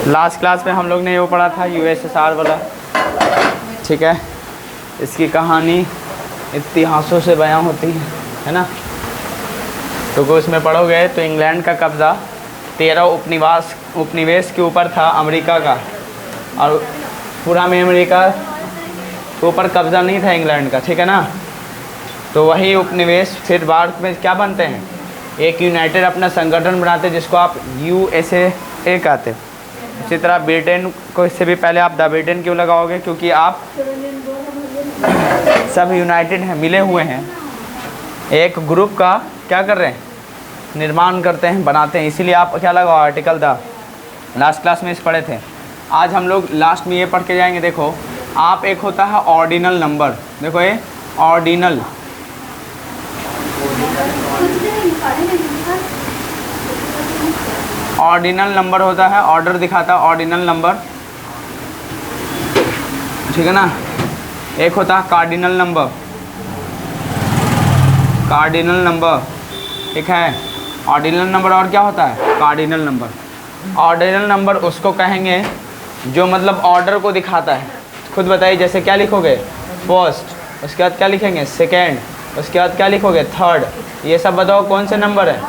Last class में हम लोग ने वो पढ़ा था यूएसएसआर वाला, ठीक है। इसकी कहानी इतिहासों से बयां होती है ना। तो उसमें पढ़ोगे तो इंग्लैंड का कब्ज़ा 13 उपनिवेश के ऊपर था अमेरिका का, और पूरा में अमेरिका के ऊपर कब्ज़ा नहीं था इंग्लैंड का, ठीक है ना। तो वही उपनिवेश फिर भारत में क्या बनते हैं, एक यूनाइटेड अपना संगठन बनाते जिसको आप USA कहते हैं। इसी तरह ब्रिटेन को, इससे भी पहले आप द ब्रिटेन क्यों लगाओगे, क्योंकि आप सब यूनाइटेड हैं, मिले हुए हैं, एक ग्रुप का क्या कर रहे हैं, निर्माण करते हैं, बनाते हैं, इसीलिए आप क्या लगाओ आर्टिकल द। लास्ट क्लास में इस पढ़े थे। आज हम लोग लास्ट में ये पढ़ के जाएंगे। देखो आप, एक होता है ऑर्डिनल नंबर, देखो ये ऑर्डिनल, ऑर्डिनल नंबर होता है, ऑर्डर दिखाता है ऑर्डिनल नंबर, ठीक है ना। एक होता है कार्डिनल नंबर, कार्डिनल नंबर, ठीक है। ऑर्डिनल नंबर और क्या होता है, कार्डिनल नंबर। ऑर्डिनल नंबर उसको कहेंगे जो मतलब ऑर्डर को दिखाता है। खुद बताइए, जैसे क्या लिखोगे, फर्स्ट, उसके बाद क्या लिखेंगे, सेकेंड, उसके बाद क्या लिखोगे, थर्ड। ये सब बताओ कौन से नंबर है,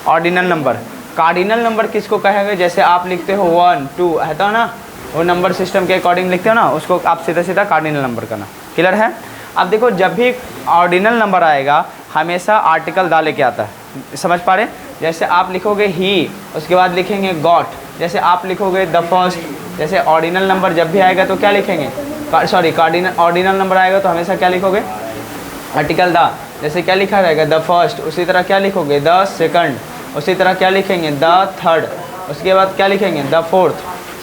ऑर्डिनल नंबर। कार्डिनल नंबर किसको कहेंगे, जैसे आप लिखते हो 1 2 है तो ना, वो नंबर सिस्टम के अकॉर्डिंग लिखते हो ना, उसको आप सीधा सीधा कार्डिनल नंबर करना। क्लियर है। अब देखो, जब भी ऑर्डिनल नंबर आएगा हमेशा आर्टिकल दा लेके आता है, समझ पा रहे। जैसे आप लिखोगे ही, उसके बाद लिखेंगे गॉट, जैसे आप लिखोगे द फर्स्ट। जैसे ऑर्डिनल नंबर जब भी आएगा तो क्या लिखेंगे, सॉरी ऑर्डिनल नंबर आएगा तो हमेशा क्या लिखोगे, आर्टिकल दा। जैसे क्या लिखा रहेगा, द फर्स्ट, उसी तरह क्या लिखोगे, द सेकंड, उसी तरह क्या लिखेंगे, द थर्ड, उसके बाद क्या लिखेंगे, द फोर्थ।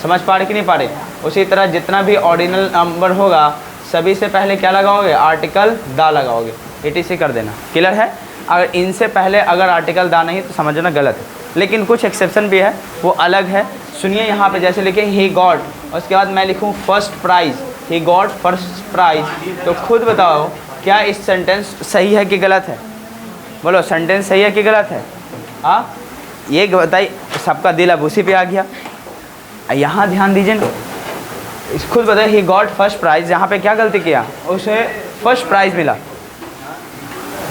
समझ पा रहे कि नहीं पा रहे। उसी तरह जितना भी ऑर्डिनल नंबर होगा सभी से पहले क्या लगाओगे, आर्टिकल दा लगाओगे, ETC कर देना। क्लियर है। अगर इनसे पहले अगर आर्टिकल दा नहीं तो समझना गलत है, लेकिन कुछ एक्सेप्शन भी है, वो अलग है। सुनिए यहाँ पे, जैसे लिखे ही गॉट, उसके बाद मैं लिखूँ first prize, he got first prize. तो खुद बताओ क्या इस सेंटेंस सही है कि गलत है, बोलो सेंटेंस सही है कि गलत है। हाँ, ये बताइए, सबका दिल अब उसी पे आ गया। यहाँ ध्यान दीजिए, खुद बताइए, ही गॉट फर्स्ट प्राइज़, यहाँ पे क्या गलती किया, उसे फर्स्ट प्राइज़ मिला,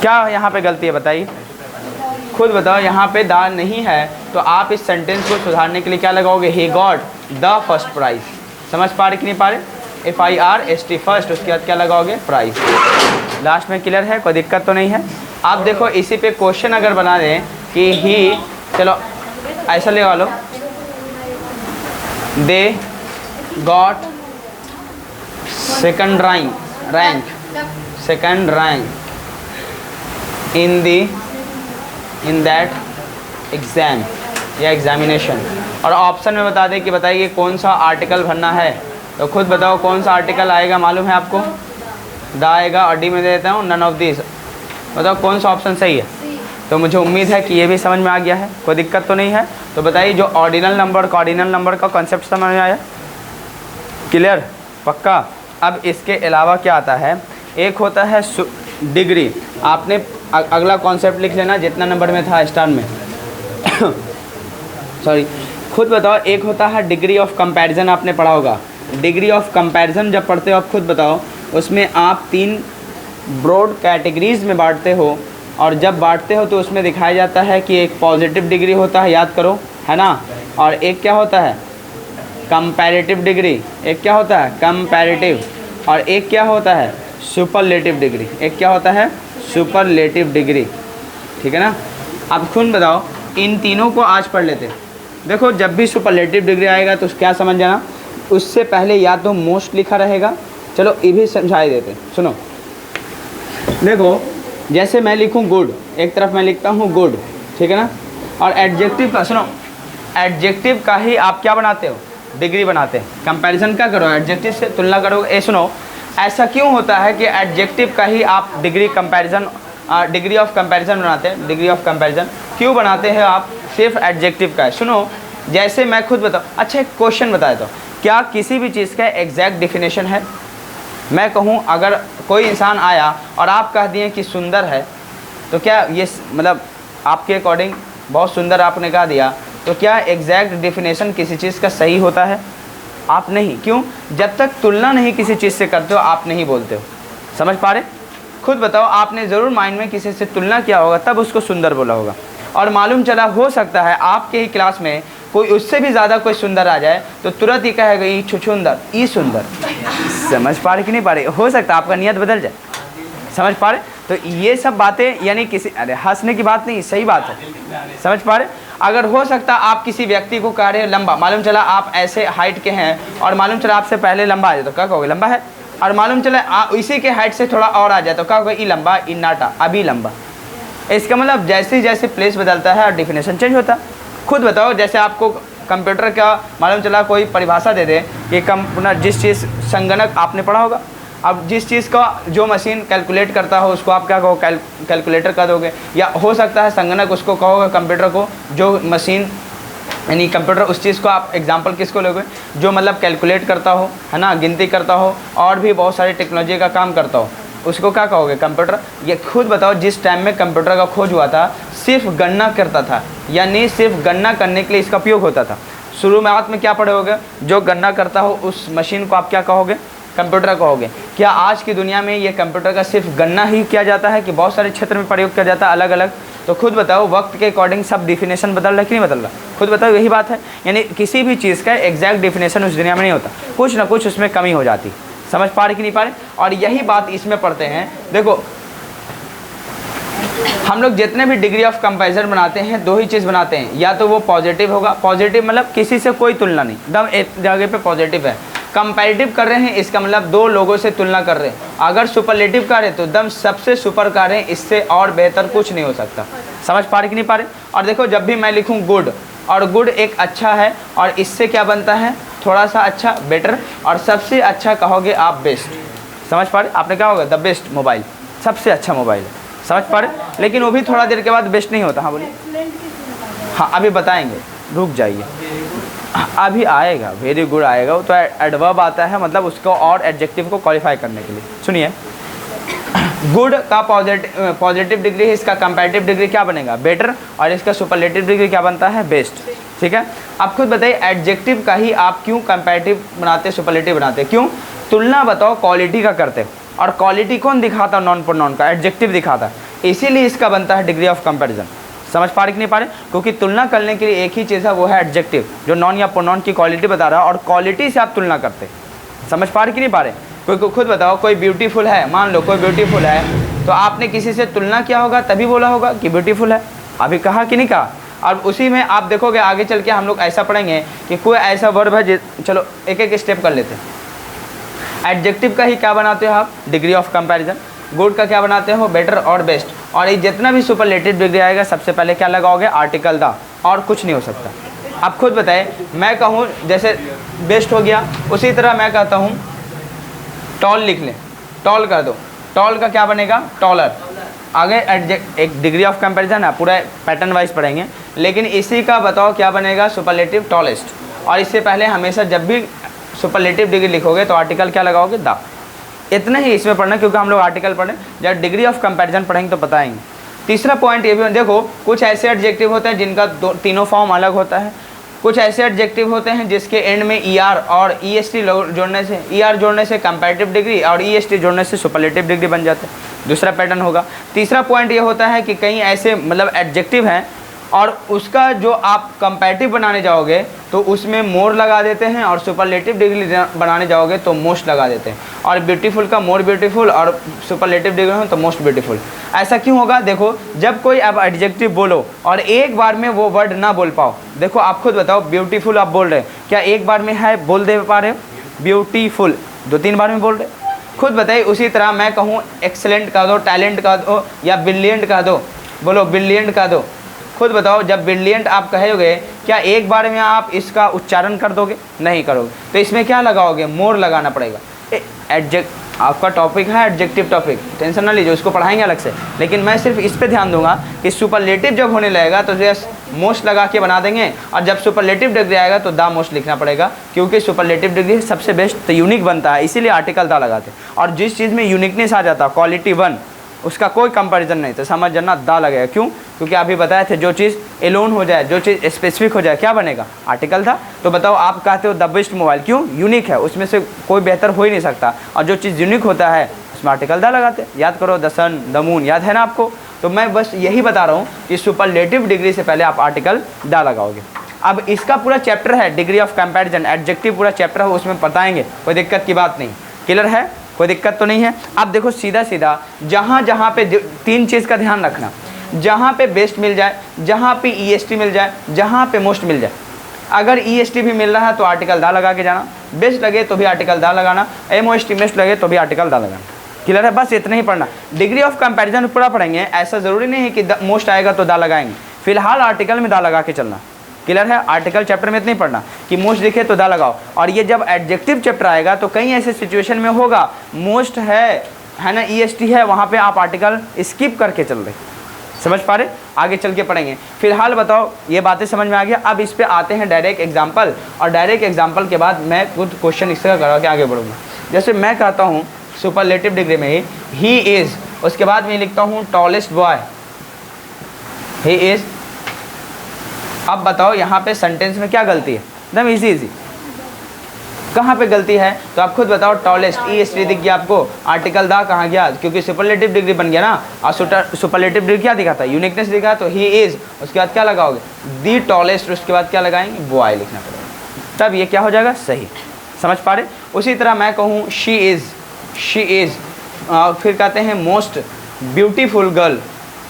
क्या यहाँ पे गलती है बताइए, खुद बताओ। यहाँ पे द नहीं है तो आप इस सेंटेंस को सुधारने के लिए क्या लगाओगे, he got the first prize. समझ पा रहे कि नहीं पा रहे, FIRST फर्स्ट, उसके बाद क्या लगाओगे, प्राइज़ लास्ट में। क्लियर है, कोई दिक्कत तो नहीं है। आप देखो इसी पे क्वेश्चन अगर बना दें कि ही, चलो ऐसा लगा लो, they got second rank in that exam या एग्जामिनेशन। और ऑप्शन में बता दें कि बताइए कौन सा आर्टिकल भरना है। तो खुद बताओ कौन सा आर्टिकल आएगा, मालूम है आपको, द आएगा, और डी में दे देता हूँ नन ऑफ दिस। बताओ कौन सा ऑप्शन सही है। तो मुझे उम्मीद है कि ये भी समझ में आ गया है, कोई दिक्कत तो नहीं है। तो बताइए, जो ऑर्डिनल नंबर कार्डिनल नंबर का कॉन्सेप्ट समझ में आया, क्लियर, पक्का। अब इसके अलावा क्या आता है, एक होता है डिग्री। आपने अगला कॉन्सेप्ट लिख लेना जितना नंबर में था स्टार में सॉरी। खुद बताओ, एक होता है डिग्री ऑफ कंपैरिजन, आपने पढ़ा होगा। डिग्री ऑफ कंपैरिजन जब पढ़ते हो आप, खुद बताओ, उसमें आप 3 ब्रॉड कैटेगरीज में बांटते हो, और जब बांटते हो तो उसमें दिखाया जाता है कि एक पॉजिटिव डिग्री होता है, याद करो, है ना, और एक क्या होता है, कंपैरेटिव डिग्री। एक क्या होता है, कंपैरेटिव, और एक क्या होता है, सुपरलेटिव डिग्री। एक क्या होता है, सुपरलेटिव डिग्री, ठीक है ना। अब खुद बताओ, इन तीनों को आज पढ़ लेते हैं। देखो, जब भी सुपरलेटिव डिग्री आएगा तो क्या समझ जाना, उससे पहले या तो मोस्ट लिखा रहेगा। चलो ये भी समझाई देते हैं, सुनो। देखो, जैसे मैं लिखूँ गुड, एक तरफ मैं लिखता हूँ गुड, ठीक है ना, और एडजेक्टिव का, सुनो, एडजेक्टिव का ही आप क्या बनाते हो, डिग्री बनाते हैं। कंपैरिजन क्या करो, एडजेक्टिव से तुलना करोगे। ए सुनो, ऐसा क्यों होता है कि एडजेक्टिव का ही आप degree comparison, degree of comparison बनाते हैं। डिग्री ऑफ कंपैरिजन क्यों बनाते हैं आप, सिर्फ एडजेक्टिव का है। सुनो, जैसे मैं खुद बताऊँ, अच्छा एक क्वेश्चन बता देता हूँ, क्या किसी भी चीज़ का एग्जैक्ट डिफिनेशन है। मैं कहूँ, अगर कोई इंसान आया और आप कह दिए कि सुंदर है, तो क्या ये मतलब आपके अकॉर्डिंग बहुत सुंदर आपने कहा दिया, तो क्या एग्जैक्ट डिफिनेशन किसी चीज़ का सही होता है? आप नहीं। क्यों? जब तक तुलना नहीं किसी चीज़ से करते हो आप नहीं बोलते हो। समझ पा रहे? खुद बताओ, आपने ज़रूर माइंड में किसी से तुलना किया होगा तब उसको सुंदर बोला होगा, और मालूम चला हो सकता है आपके ही क्लास में कोई उससे भी ज़्यादा कोई सुंदर आ जाए तो तुरंत ही कहेगा ये छुछुंदर, ये सुंदर। समझ पा रहे कि नहीं पा रहे? हो सकता है आपका नियत बदल जाए। समझ पा रहे? तो ये सब बातें यानी किसी, अरे हंसने की बात नहीं, सही बात है। समझ पा रहे? अगर हो सकता आप किसी व्यक्ति को कह रहे हैं लंबा, मालूम चला आप ऐसे हाइट के हैं और मालूम चला आपसे पहले लंबा आ जाए तो क्या कहोगे? लंबा है। और मालूम चला इसी के हाइट से थोड़ा और आ जाए तो क्या कहोगे? ई लंबा, ई नाटा, अभी लंबा। इसका मतलब जैसे जैसे प्लेस बदलता है और डिफिनेशन चेंज होता है। खुद बताओ, जैसे आपको कंप्यूटर का मालूम चला कोई परिभाषा दे दे कि जिस चीज़, संगणक आपने पढ़ा होगा, अब जिस चीज़ का जो मशीन कैलकुलेट करता हो उसको आप क्या कहो? कैलकुलेटर कर दोगे। या हो सकता है संगणक उसको कहोगे कंप्यूटर को, जो मशीन यानी कंप्यूटर उस चीज़ को आप एग्जांपल किसको लोगे? जो मतलब कैलकुलेट करता हो, है ना, गिनती करता हो और भी बहुत सारी टेक्नोलॉजी का काम करता हो, उसको क्या कहोगे? कंप्यूटर। ये खुद बताओ, जिस टाइम में कंप्यूटर का खोज हुआ था सिर्फ गणना करता था, यानी सिर्फ गणना करने के लिए इसका उपयोग होता था। शुरुआत में क्या पढ़े होगे? जो गणना करता हो उस मशीन को आप क्या कहोगे? कंप्यूटर कहोगे। क्या आज की दुनिया में ये कंप्यूटर का सिर्फ गणना ही किया जाता है कि बहुत सारे क्षेत्र में प्रयोग किया जाता है अलग अलग? तो खुद बताओ, वक्त के अकॉर्डिंग सब डिफिनेशन बदल रहा है कि नहीं बदल रहा? खुद बताओ, यही बात है। यानी किसी भी चीज़ का एग्जैक्ट डिफिनेशन उस दुनिया में नहीं होता, कुछ ना कुछ उसमें कमी हो जाती। समझ पा रहे कि नहीं पा रहे? और यही बात इसमें पढ़ते हैं। देखो, हम लोग जितने भी डिग्री ऑफ कंपैरिजन बनाते हैं दो ही चीज़ बनाते हैं, या तो वो पॉजिटिव होगा, पॉजिटिव मतलब किसी से कोई तुलना नहीं, एकदम एक जगह पे पॉजिटिव है। कंपैरेटिव कर रहे हैं इसका मतलब दो लोगों से तुलना कर रहे हैं। अगर सुपरलेटिव कर रहे हैं तो एकदम सबसे सुपर कर रहे हैं, इससे और बेहतर कुछ नहीं हो सकता। समझ पा रहे कि नहीं पा रहे? और देखो, जब भी मैं लिखूँ गुड, और गुड एक अच्छा है, और इससे क्या बनता है? थोड़ा सा अच्छा, बेटर, और सबसे अच्छा कहोगे आप बेस्ट। समझ पा रहे? आपने क्या होगा? द बेस्ट मोबाइल, सबसे अच्छा मोबाइल है। समझ पा रहे? लेकिन वो भी थोड़ा देर के बाद बेस्ट नहीं होता। हाँ बोलिए। हाँ अभी बताएंगे, रुक जाइए, अभी आएगा, वेरी गुड आएगा। वो तो एडवर्ब आता है, मतलब उसको और एडजेक्टिव को क्वालिफाई करने के लिए। सुनिए, गुड का पॉजिटिव डिग्री है, इसका कंपैरेटिव डिग्री क्या बनेगा? बेटर, और इसका सुपरलेटिव डिग्री क्या बनता है? बेस्ट। ठीक है, अब खुद बताइए एडजेक्टिव का ही आप क्यों कंपैरेटिव बनाते, सुपरलेटिव बनाते? क्यों? तुलना बताओ क्वालिटी का करते, और क्वालिटी कौन दिखाता? नॉन प्रोनाउन का, एडजेक्टिव दिखाता, इसीलिए इसका बनता है डिग्री ऑफ कंपैरिजन। समझ पा रहे कि नहीं पा रहे? क्योंकि तुलना करने के लिए एक ही चीज़ है, वो है एडजेक्टिव, जो नॉन या प्रोनाउन की क्वालिटी बता रहा है, और क्वालिटी से आप तुलना करते। समझ पा रहे कि नहीं पा रहे? कोई खुद बताओ, कोई ब्यूटीफुल है, मान लो कोई ब्यूटीफुल है, तो आपने किसी से तुलना किया होगा तभी बोला होगा कि ब्यूटीफुल है। अभी कहा कि नहीं कहा? और उसी में आप देखोगे आगे चल के हम लोग ऐसा पढ़ेंगे कि कोई ऐसा वर्ब है, चलो एक एक स्टेप कर लेते हैं। एडजेक्टिव का ही क्या बनाते हो आप? Degree of comparison. गुड का क्या बनाते हो? बेटर और बेस्ट। और ये जितना भी सुपरलेटिव डिग्री आएगा सबसे पहले क्या लगाओगे? आर्टिकल द, और कुछ नहीं हो सकता। आप खुद बताएं, मैं कहूँ जैसे बेस्ट हो गया, उसी तरह मैं कहता हूँ टॉल लिख लें, टॉल कर दो, टॉल का क्या बनेगा? टॉलर। आगे एक डिग्री ऑफ कंपैरिजन है, पूरा पैटर्न वाइज पढ़ेंगे, लेकिन इसी का बताओ क्या बनेगा? Superlative, tallest. और इससे पहले हमेशा जब भी सुपरलेटिव डिग्री लिखोगे तो आर्टिकल क्या लगाओगे? द। इतना ही इसमें पढ़ना, क्योंकि हम लोग आर्टिकल पढ़ें, जब डिग्री ऑफ कंपैरिजन पढ़ेंगे तो बताएंगे। तीसरा पॉइंट ये भी देखो, कुछ ऐसे एडजेक्टिव होते हैं जिनका तीनों फॉर्म अलग होता है। कुछ ऐसे एडजेक्टिव होते हैं जिसके एंड में ER और EST जोड़ने से, ER जोड़ने से कंपैरेटिव डिग्री और EST जोड़ने से सुपरलेटिव डिग्री बन जाता है। दूसरा पैटर्न होगा। तीसरा पॉइंट ये होता है कि कई ऐसे मतलब एडजेक्टिव हैं और उसका जो आप कंपैरेटिव बनाने जाओगे तो उसमें मोर लगा देते हैं, और सुपरलेटिव डिग्री बनाने जाओगे तो मोस्ट लगा देते हैं। और ब्यूटीफुल का मोर ब्यूटीफुल, और सुपरलेटिव डिग्री हो तो मोस्ट ब्यूटीफुल। ऐसा क्यों होगा? देखो, जब कोई आप एडजेक्टिव बोलो और एक बार में वो वर्ड ना बोल पाओ, देखो आप खुद बताओ, ब्यूटीफुल आप बोल रहे हैं, क्या एक बार में है बोल दे पा रहे हो? ब्यूटीफुल 2-3 बार में बोल रहे, खुद बताइए। उसी तरह मैं कहूँ एक्सेलेंट का दो, टैलेंट का दो, या ब्रिलियंट का दो, बोलो ब्रिलियंट का दो। खुद बताओ, जब ब्रिलियंट आप कहोगे, क्या एक बार में आप इसका उच्चारण कर दोगे? नहीं करोगे। तो इसमें क्या लगाओगे? मोर लगाना पड़ेगा। एडजेक्ट आपका टॉपिक है एडजेक्टिव टॉपिक, टेंशन ना लीजिए, उसको पढ़ाएंगे अलग से, लेकिन मैं सिर्फ इस पे ध्यान दूंगा कि सुपरलेटिव जब होने लगेगा तो जस्ट मोस्ट लगा के बना देंगे, और जब सुपरलेटिव डिग्री आएगा तो द मोस्ट लिखना पड़ेगा, क्योंकि सुपरलेटिव डिग्री सबसे बेस्ट तो यूनिक बनता है, इसीलिए आर्टिकल द लगाते हैं। और जिस चीज़ में यूनिकनेस आ जाता है, क्वालिटी 1, उसका कोई कंपैरिजन नहीं, तो समझ जाना द लगेगा। क्यों? क्योंकि अभी बताए थे जो चीज़ एलोन हो जाए, जो चीज़ स्पेसिफिक हो जाए, क्या बनेगा? आर्टिकल था। तो बताओ, आप कहते हो द बेस्ट मोबाइल, क्यों? यूनिक है, उसमें से कोई बेहतर हो ही नहीं सकता, और जो चीज़ यूनिक होता है उसमें आर्टिकल द लगाते। याद करो, द सन, द मून, याद है ना आपको? तो मैं बस यही बता रहा हूँ कि सुपरलेटिव डिग्री से पहले आप आर्टिकल द लगाओगे। अब इसका पूरा चैप्टर है डिग्री ऑफ कंपैरिजन, एडजेक्टिव पूरा चैप्टर है, उसमें बताएंगे, कोई दिक्कत की बात नहीं। क्लियर है? कोई दिक्कत तो नहीं है? अब देखो सीधा सीधा जहाँ जहाँ पे 3 चीज़ का ध्यान रखना, जहाँ पे बेस्ट मिल जाए, जहाँ पे ईएसटी मिल जाए, जहाँ पे मोस्ट मिल जाए। अगर ईएसटी भी मिल रहा है तो आर्टिकल दा लगा के जाना, बेस्ट लगे तो भी आर्टिकल दा लगाना, एमओएसटी बेस्ट लगे तो भी आर्टिकल दा लगाना। क्लियर है? बस इतना ही पढ़ना। डिग्री ऑफ कंपैरिजन पूरा पढ़ेंगे, ऐसा ज़रूरी नहीं है कि मोस्ट आएगा तो दा लगाएंगे, फिलहाल आर्टिकल में दा लगा के चलना। क्लियर है? आर्टिकल चैप्टर में इतना ही पढ़ना कि मोस्ट दिखे तो दा लगाओ। और ये जब एडजेक्टिव चैप्टर आएगा तो कई ऐसे सिचुएशन में होगा, मोस्ट है ना, ईएसटी है, वहाँ पे आप आर्टिकल स्किप करके चल रहे। समझ पा रहे? आगे चल के पढ़ेंगे। फिलहाल बताओ, ये बातें समझ में आ गया। अब इस पे आते हैं डायरेक्ट एग्जाम्पल, और डायरेक्ट एग्जाम्पल के बाद मैं कुछ क्वेश्चन इसका करा के आगे बढ़ूँगा। जैसे मैं कहता हूँ सुपरलेटिव डिग्री में ही इज़, उसके बाद मैं लिखता हूँ टॉलेस्ट बॉय, ही इज़। अब बताओ यहाँ पे सेंटेंस में क्या गलती है? एकदम इजी। कहाँ पे गलती है तो आप खुद बताओ। टॉलेस्ट, ईएसटी दिख गया आपको, आर्टिकल दा कहाँ गया? क्योंकि सुपरलेटिव डिग्री बन गया ना, और सुपरलेटिव डिग्री क्या दिखा था? यूनिकनेस दिखा। तो ही इज़, उसके बाद क्या लगाओगे? दी टॉलेस्ट, उसके बाद क्या लगाएंगे? बॉय लिखना पड़ेगा, तब ये क्या हो जाएगा? सही। समझ पा रहे? उसी तरह मैं कहूँ शी इज़, फिर कहते हैं most beautiful girl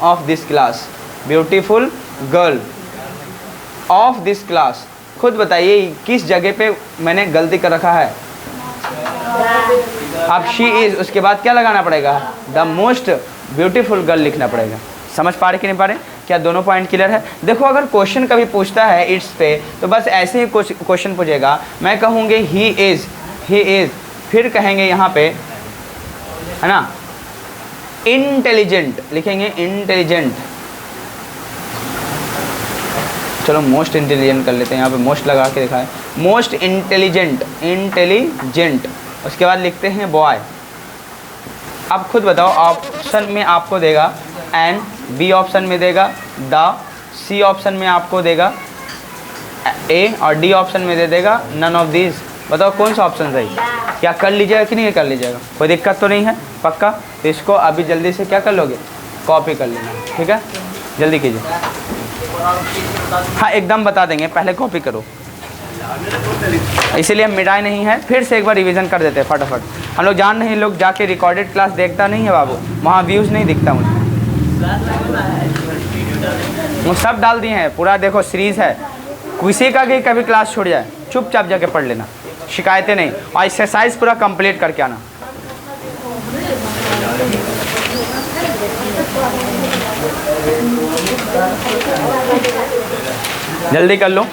of this class, beautiful girl of this class. खुद बताइए किस जगह पे मैंने गलती कर रखा है? अब शी इज़, उसके बाद क्या लगाना पड़ेगा? द मोस्ट ब्यूटीफुल गर्ल लिखना पड़ेगा। समझ पा रहे कि नहीं पा रहे? क्या दोनों पॉइंट क्लियर है? देखो, अगर क्वेश्चन कभी पूछता है इट्स पे, तो बस ऐसे ही कुछ क्वेश्चन पूछेगा। मैं कहूँगी ही इज़, फिर कहेंगे यहाँ पे, है ना, इंटेलिजेंट लिखेंगे, इंटेलिजेंट। चलो मोस्ट इंटेलिजेंट कर लेते हैं, यहाँ पे मोस्ट लगा के दिखाएं, मोस्ट इंटेलिजेंट, इंटेलिजेंट। उसके बाद लिखते हैं बॉय। अब खुद बताओ, ऑप्शन में आपको देगा एन, बी ऑप्शन में देगा द, सी ऑप्शन में आपको देगा ए, और डी ऑप्शन में दे देगा नन ऑफ दीज। बताओ कौन सा ऑप्शन सही? क्या कर लीजिएगा कि नहीं कर लीजिएगा? कोई दिक्कत तो नहीं है? पक्का? तो इसको अभी जल्दी से क्या कर लोगे? कॉपी कर लेना, ठीक है? जल्दी कीजिए। हाँ, एकदम बता देंगे, पहले कॉपी करो, इसीलिए हम मिटाए नहीं है। फिर से एक बार रिवीजन कर देते हैं फटाफट। हम लोग जान नहीं, लोग जाके रिकॉर्डेड क्लास देखता नहीं है बाबू, वहाँ व्यूज़ नहीं दिखता मुझे। वो सब डाल दिए हैं पूरा, देखो सीरीज़ है। किसी का भी कभी क्लास छूट जाए, चुपचाप जाके पढ़ लेना, शिकायतें नहीं, और एक्सरसाइज पूरा कंप्लीट करके आना। जल्दी कर लो।